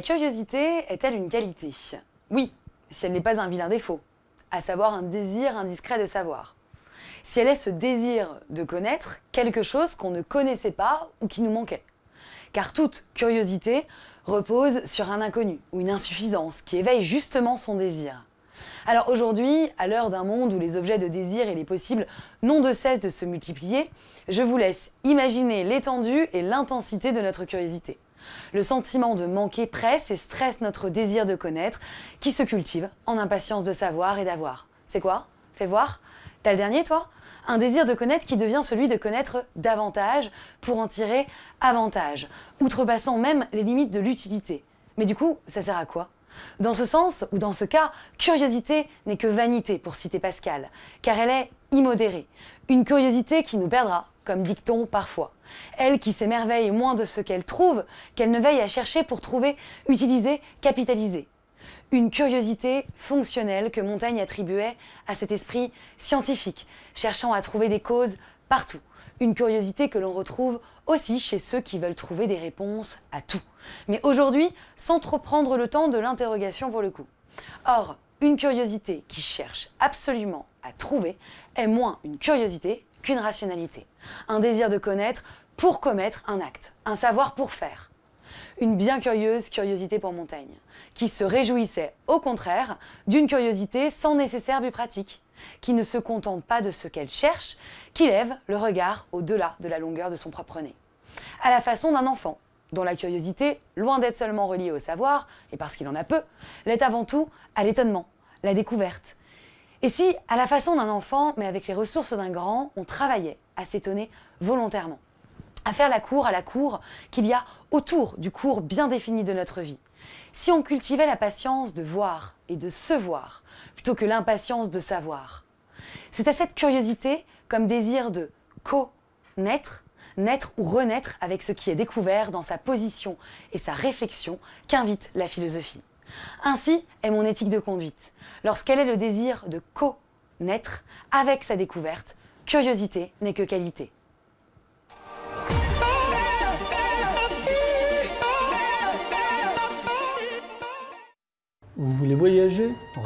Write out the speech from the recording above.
La curiosité est-elle une qualité? Oui, si elle n'est pas un vilain défaut, à savoir un désir indiscret de savoir. Si elle est ce désir de connaître quelque chose qu'on ne connaissait pas ou qui nous manquait. Car toute curiosité repose sur un inconnu ou une insuffisance qui éveille justement son désir. Alors aujourd'hui, à l'heure d'un monde où les objets de désir et les possibles n'ont de cesse de se multiplier, je vous laisse imaginer l'étendue et l'intensité de notre curiosité. Le sentiment de manquer presse et stresse notre désir de connaître, qui se cultive en impatience de savoir et d'avoir. C'est quoi? Fais voir. T'as le dernier, toi? Un désir de connaître qui devient celui de connaître davantage pour en tirer avantage, outrepassant même les limites de l'utilité. Mais du coup, ça sert à quoi? Dans ce sens, ou dans ce cas, curiosité n'est que vanité, pour citer Pascal, car elle est immodérée. Une curiosité qui nous perdra, comme dit-on parfois. Elle qui s'émerveille moins de ce qu'elle trouve, qu'elle ne veille à chercher pour trouver, utiliser, capitaliser. Une curiosité fonctionnelle que Montaigne attribuait à cet esprit scientifique, cherchant à trouver des causes partout. Une curiosité que l'on retrouve aussi chez ceux qui veulent trouver des réponses à tout. Mais aujourd'hui, sans trop prendre le temps de l'interrogation pour le coup. Or, une curiosité qui cherche absolument à trouver est moins une curiosité qu'une rationalité. Un désir de connaître pour commettre un acte, un savoir pour faire. Une bien curieuse curiosité pour Montaigne, qui se réjouissait au contraire d'une curiosité sans nécessaire but pratique, qui ne se contente pas de ce qu'elle cherche, qui lève le regard au-delà de la longueur de son propre nez. À la façon d'un enfant, dont la curiosité, loin d'être seulement reliée au savoir, et parce qu'il en a peu, l'est avant tout à l'étonnement, la découverte. Et si, à la façon d'un enfant, mais avec les ressources d'un grand, on travaillait à s'étonner volontairement, à faire la cour à la cour qu'il y a autour du cours bien défini de notre vie. Si on cultivait la patience de voir et de se voir, plutôt que l'impatience de savoir. C'est à cette curiosité, comme désir de connaître, naître ou renaître avec ce qui est découvert dans sa position et sa réflexion, qu'invite la philosophie. Ainsi est mon éthique de conduite. Lorsqu'elle est le désir de connaître avec sa découverte, curiosité n'est que qualité. Vous voulez voyager?